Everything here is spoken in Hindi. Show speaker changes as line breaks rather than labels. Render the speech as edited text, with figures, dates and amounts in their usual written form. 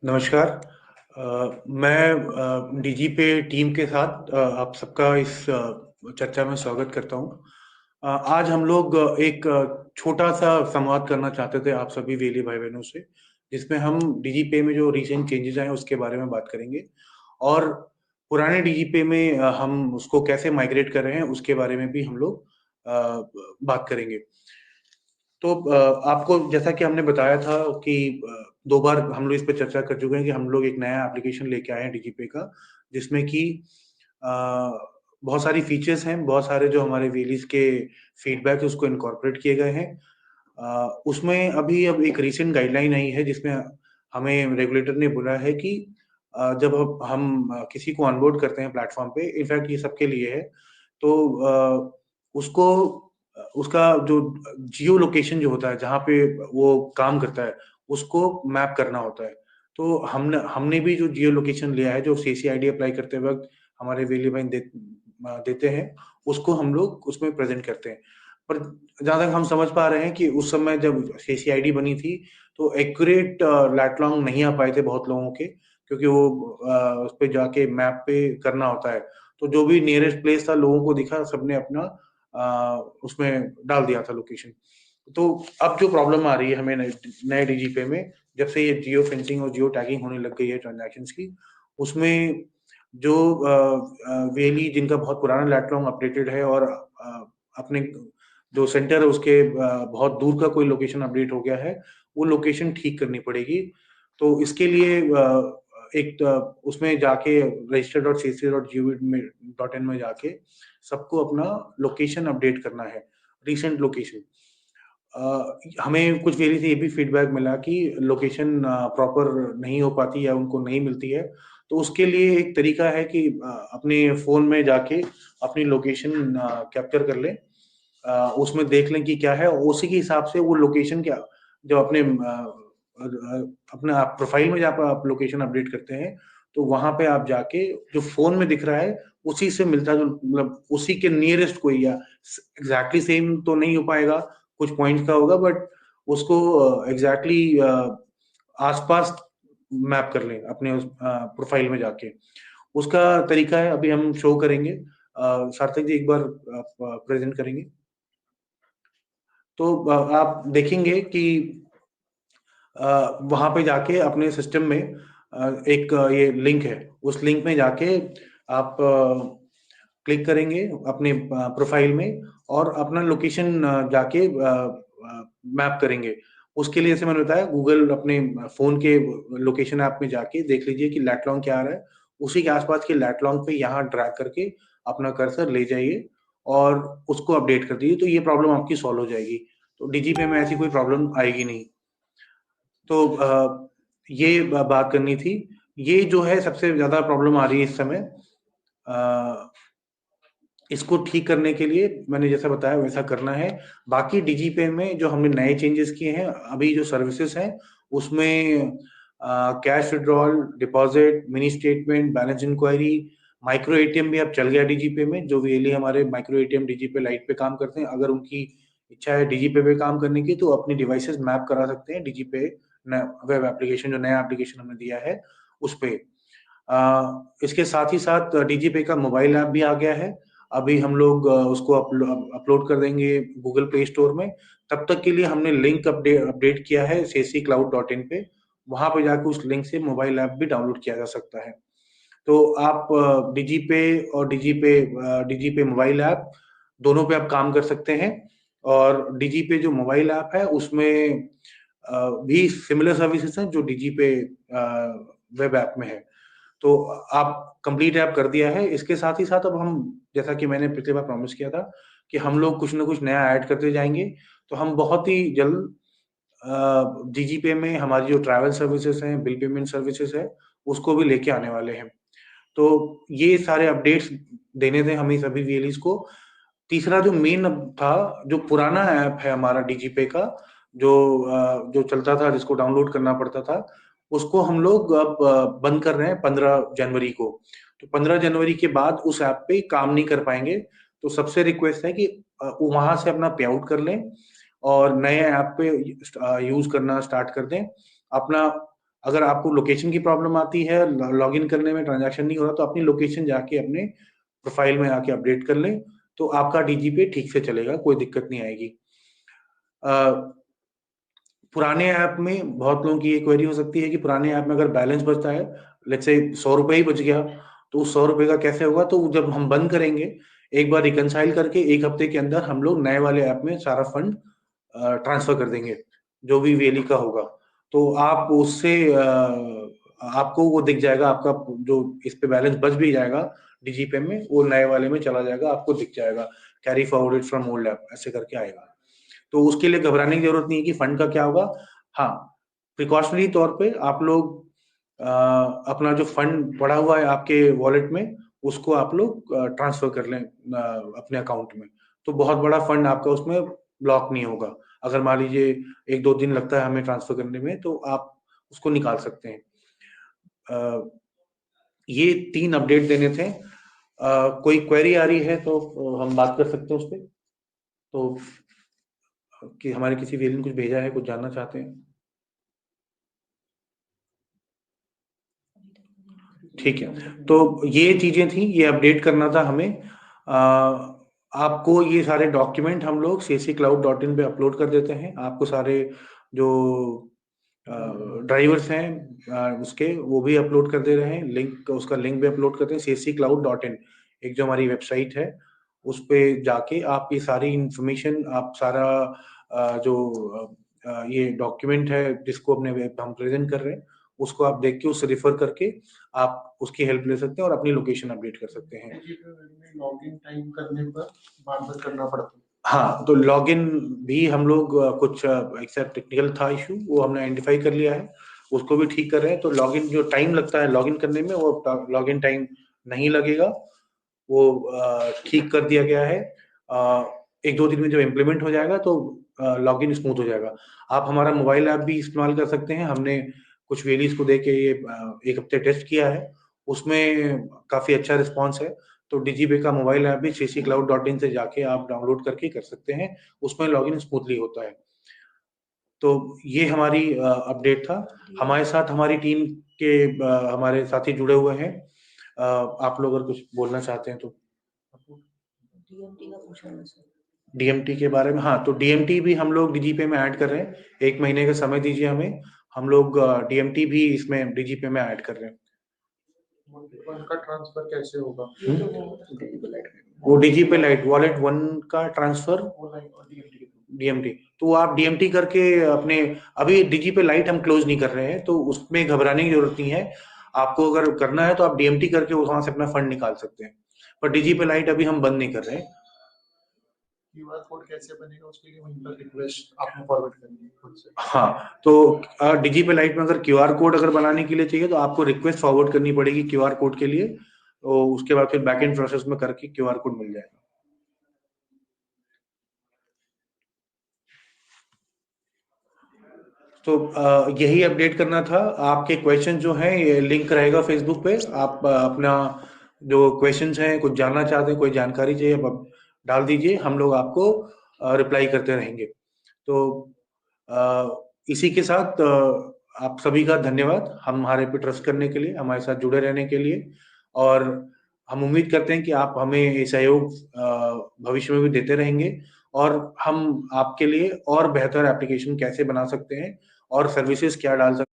नमस्कार। मैं डीजी पे टीम के साथ आप सबका इस चर्चा में स्वागत करता हूँ। आज हम लोग एक छोटा-सा संवाद करना चाहते थे आप सभी वेली भाई-बहनों से, जिसमें हम डीजी पे में जो रीसेंट चेंजेज़ आए हैं, उसके बारे में बात करेंगे और पुराने डीजी पे में हम उसको कैसे माइग्रेट कर रहे हैं, उसके बारे में भी हम लोग बात करेंगे। तो आपको जैसा कि हमने बताया था कि 2 बार हम लोग इस पे चर्चा कर चुके हैं कि हम लोग एक नया एप्लीकेशन लेके आए हैं डीजीपे का, जिसमें कि अ, बहुत सारी फीचर्स हैं, बहुत सारे जो हमारे वेलीज़ के फीडबैक है उसको इनकॉर्पोरेट किए गए हैं। उसमें अभी अब एक रीसेंट गाइडलाइन आई है जिसमें हमें रेगुलेटर ने बोला है कि जब हम किसी को ऑनबोर्ड करते हैं प्लेटफ़ॉर्म पे, इनफैक्ट ये सबके लिए है, तो उसको उसका जो जियो लोकेशन जो होता है, जहाँ पे वो काम करता है, उसको मैप करना होता है। तो हमने हमने भी जो जियो लोकेशन लिया है, जो सीसी-आईडी अप्लाई करते वक़्त हमारे वेली भाई देते हैं, उसको हम लोग उसमें प्रेज़ेंट करते हैं। पर जहाँ तक हम समझ पा रहे हैं कि उस समय जब सीसी-आईडी बनी थी, तो एक्यूरेट लैट लॉन्ग नहीं आ पाए थे बहुत लोगों के, क्योंकि वो उस पे जाके मैप पे करना होता है। तो जो भी नियरेस्ट प्लेस था, लोगों को दिखा, सबने अपना उसमें डाल दिया था लोकेशन। तो अब जो प्रॉब्लम आ रही है हमें नए डीजीपे में, जब से ये जियो फेंसिंग और जियो टैगिंग होने लग गई है ट्रांज़ैक्शंस की, उसमें जो वेली जिनका बहुत पुराना लैट लॉन्ग अपडेटेड है और अपने जो सेंटर है उसके बहुत दूर का कोई लोकेशन अपडेट हो गया है, वो लोकेशन ठीक करनी पड़ेगी। तो इसके लिए उसमें जाके register.cc.gov में .in में जाके सबको अपना लोकेशन अपडेट करना है, रीसेंट लोकेशन। हमें कुछ वेरी से ये भी फीडबैक मिला कि लोकेशन प्रॉपर नहीं हो पाती या उनको नहीं मिलती है। तो उसके लिए एक तरीका है कि अपने फ़ोन में जाके अपनी लोकेशन कैप्चर कर लें। उसमें देख लें कि क्या है, उसी के हिसाब से वो लोकेशन क्या जो अपने आप प्रोफ़ाइल में जहाँ पे आप लोकेशन अपडेट करते हैं, तो वहाँ पे आप जाके जो फ़ोन में दिख रहा है, उसी से मिलता जो मतलब उसी के नियरेस्ट कोई या एग्ज़ैक्टली सेम तो नहीं हो पाएगा, कुछ पॉइंट्स का होगा बट उसको एग्ज़ैक्टली आस-पास मैप कर लें अपने उस प्रोफ़ाइल में जाके। उसका तरीका है अभी हम शो करेंगे। सार्थक जी एक बार आप प्रेज़ेंट करेंगे? तो आप देखेंगे कि वहाँ पे जाके अपने सिस्टम में एक ये लिंक है, उस लिंक में जाके आप क्लिक करेंगे अपने प्रोफ़ाइल में और अपना लोकेशन जाके मैप करेंगे। उसके लिए जैसे मैंने बताया गूगल अपने फ़ोन के लोकेशन ऐप में जाके देख लीजिए कि लैट लॉन्ग क्या आ रहा है, उसी के आस-पास के लैट लॉन्ग पे यहाँ ड्रैग करके अपना कर्सर ले जाइए और उसको अपडेट कर दीजिए, तो ये प्रॉब्लम आपकी सॉल्व हो जाएगी। तो डिजीपे में ऐसी कोई प्रॉब्लम आएगी नहीं। तो ये बात करनी थी। ये जो है सबसे ज़्यादा प्रॉब्लम आ रही है इस समय। अ, इसको ठीक करने के लिए मैंने जैसा बताया वैसा करना है। बाकी डिजीपे में जो हमने नए चेंजेज़ किए हैं, अभी जो सर्विसेज़ हैं उसमें cash withdrawal, deposit, mini statement, balance inquiry, micro ATM भी अब चल गया डिजीपे में। जो रियली हमारे माइक्रो एटीएम डिजीपे लाइट पे काम करते हैं, अगर उनकी इच्छा है डिजीपे पे काम करने की तो अपनी डिवाइसेज़ मैप करा सकते हैं डिजीपे न वेब एप्लीकेशन जो नया एप्लीकेशन हमने दिया है, उसपे। इसके साथ ही साथ डीजीपे का मोबाइल ऐप भी आ गया है। अभी हम लोग उसको अपलोड कर देंगे गूगल प्ले स्टोर में। तब तक के लिए हमने लिंक अपडेट किया है cccloud.in पे। वहाँ पे जाके उस लिंक से मोबाइल ऐप भी डाउनलोड किया जा सकता है। तो आप डिजीपे और डिजीपे मोबाइल ऐप दोनों पे आप काम कर सकते हैं और डिजीपे जो मोबाइल ऐप है उसमें भी सिमिलर सर्विसेज़ हैं जो डिजीपे वेब ऐप में है। तो आप कंप्लीट ऐप कर दिया है, इसके साथ ही साथ अब हम जैसा कि मैंने पिछली बार प्रॉमिस किया था कि हम लोग कुछ न कुछ नया ऐड करते जाएँगे, तो हम बहुत ही जल्द डीजीपे में हमारी जो ट्रैवल सर्विसेज़ हैं, बिल पेमेंट सर्विसेज़ है, उसको भी लेके आने वाले हैं। तो ये सारे अपडेट्स देने थे हमें सभी वीएलईज़ को। तीसरा जो मेन अब था, जो पुराना ऐप है हमारा डीजीपे का, जो चलता था, जिसको डाउनलोड करना पड़ता था, उसको हम लोग अब बंद कर रहे हैं 15 जनवरी को। तो 15 जनवरी के बाद उस ऐप पे काम नहीं कर पाएँगे। तो सबसे रिक्वेस्ट है कि वहाँ से अपना पे आउट कर लें और नए ऐप पे यूज़ करना स्टार्ट कर दें। अपना अगर आपको लोकेशन की प्रॉब्लम आती है, लॉगिन करने में ट्रांजैक्शन नहीं हो रहा, तो अपनी लोकेशन जाके अपने प्रोफाइल में आके अपडेट कर लें, तो आपका डीजीपे ठीक से चलेगा, कोई दिक्कत नहीं आएगी। पुराने ऐप में बहुत लोगों की ये क्वेरी हो सकती है कि पुराने ऐप में अगर बैलेंस बचता है, लेट्स से 100 रुपए ही बच गया, तो उस 100 रुपए का कैसे होगा? तो जब हम बंद करेंगे, एक बार रिकंसाइल करके 1 हफ्ते के अंदर हम लोग नए वाले ऐप में सारा फंड ट्रांसफर कर देंगे, जो भी वेली का होगा। तो आप उससे आपको वो दिख जाएगा, आपका जो इस पे बैलेंस बच भी जाएगा डीजीपे में, वो नए वाले में चला जाएगा, आपको दिख जाएगा, carry forwarded from old app ऐसे करके आएगा। तो उसके लिए घबराने की जरूरत नहीं है कि फंड का क्या होगा। हाँ, प्रिकॉशनरी तौर पे आप लोग अपना जो फंड पड़ा हुआ है आपके वॉलेट में, उसको आप लोग ट्रांसफर कर लें अपने अकाउंट में, तो बहुत बड़ा फंड आपका उसमें ब्लॉक नहीं होगा। अगर मान लीजिए 1-2 दिन लगता है हमें ट्रांसफर करने में, तो आप उसको निकाल सकते हैं। ये 3 अपडेट देने थे। कोई क्वेरी आ रही है तो हम बात कर सकते हैं उस पर। तो कि हमारे किसी वेली ने कुछ भेजा है, कुछ जानना चाहते हैं? ठीक है, तो ये चीजें थी, ये अपडेट करना था हमें। आपको ये सारे डॉक्यूमेंट हम लोग cccloud.in पे अपलोड कर देते हैं। आपको सारे जो ड्राइवर्स हैं उसके, वो भी अपलोड कर दे रहे हैं, लिंक उसका लिंक भी अपलोड करते हैं cccloud.in, एक जो हमारी वेबसाइट है, उस पे जाके आप ये सारी इंफॉर्मेशन, आप सारा जो ये डॉक्यूमेंट है जिसको अपने हम प्रेजेंट कर रहे हैं, उसको आप देख के उससे रिफर करके आप उसकी हेल्प ले सकते हैं और अपनी लोकेशन अपडेट कर सकते हैं।
लॉगिन टाइम करने पर बार बार करना पड़ता है।
हाँ, तो लॉगिन भी हम लोग कुछ एक्सेप्ट टेक्निकल था इशू, वो हमने आइडेंटिफाई कर लिया है, उसको भी ठीक कर रहे हैं। तो लॉगिन जो टाइम लगता है लॉगिन करने में, वो लॉगिन टाइम नहीं लगेगा, वो ठीक कर दिया गया है। 1-2 दिन में जब इम्प्लीमेंट हो जाएगा तो लॉगिन स्मूथ हो जाएगा। आप हमारा मोबाइल ऐप भी इस्तेमाल कर सकते हैं। हमने कुछ वेलीज को देके ये 1 हफ्ते टेस्ट किया है, उसमें काफी अच्छा रिस्पॉन्स है। तो डीजीपे का मोबाइल ऐप भी cccloud.in से जाके आप डाउनलोड करके कर सकते हैं, उसमें लॉगिन स्मूथली होता है। तो ये हमारी अपडेट था। हमारे साथ हमारी टीम के हमारे साथी जुड़े हुए हैं। आप लोग अगर कुछ बोलना चाहते हैं तो।
डीएमटी का पूछा है सर।
डीएमटी के बारे में, हाँ, तो डीएमटी भी हम लोग डीजीपे में ऐड कर रहे हैं। 1 महीने का समय दीजिए हमें, हम लोग डीएमटी भी इसमें डीजीपे में ऐड कर रहे हैं।
उनका ट्रांसफर कैसे होगा?
वो डीजीपे लाइट वॉलेट 1 का ट्रांसफर डीएमटी, तो आप डीएमटी करके अपने, अभी डीजीपे लाइट हम क्लोज नहीं कर रहे हैं, तो उसमें घबराने की जरूरत नहीं है। आपको अगर करना है तो आप डीएमटी करके वहां से अपना फंड निकाल सकते हैं, पर डीजीपे लाइट अभी हम बंद नहीं कर रहे हैं।
क्यूआर कोड कैसे बनेगा उसके लिए वहीं पर रिक्वेस्ट आपने फॉरवर्ड करनी है खुद से?
हाँ, तो डीजीपे लाइट में अगर क्यूआर कोड अगर बनाने के लिए चाहिए तो आपको रिक्वेस्ट फॉरवर्ड करनी पड़ेगी क्यूआर कोड के लिए, तो उसके बाद फिर बैकएंड प्रोसेस में करके क्यूआर कोड मिल जाएगा। तो यही अपडेट करना था। आपके क्वेश्चन जो हैं, ये लिंक रहेगा फेसबुक पे, आप अपना जो क्वेश्चंस हैं, कुछ जानना चाहते हैं, कोई जानकारी चाहिए, आप डाल दीजिए, हम लोग आपको रिप्लाई करते रहेंगे। तो इसी के साथ आप सभी का धन्यवाद हमारे पे ट्रस्ट करने के लिए, हमारे साथ जुड़े रहने के लिए, और हम उम्मीद करते हैं कि आप हमें ये सहयोग भविष्य में भी देते रहेंगे, और हम आपके लिए और बेहतर एप्लीकेशन कैसे बना सकते हैं और सर्विसेज क्या डाल सकते हैं